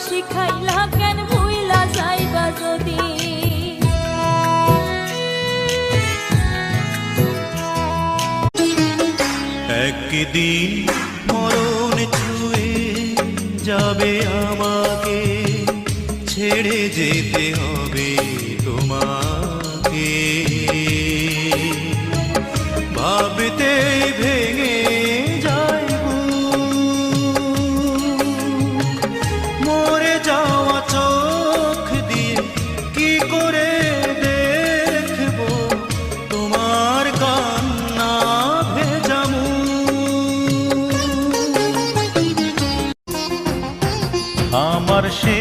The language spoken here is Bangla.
শিখাইলা কেন ভুইলা যাইবা যদি একদিন মরণ ছুঁয়ে যাবে আমাকে, ছেড়ে যেতে হবে তোমাকে। ভাবতে ভেঙে যাইব, মরে যাওয়া চোখ দিয়ে কি করে দেখব তোমার কান্না ভেজামু। আমার সে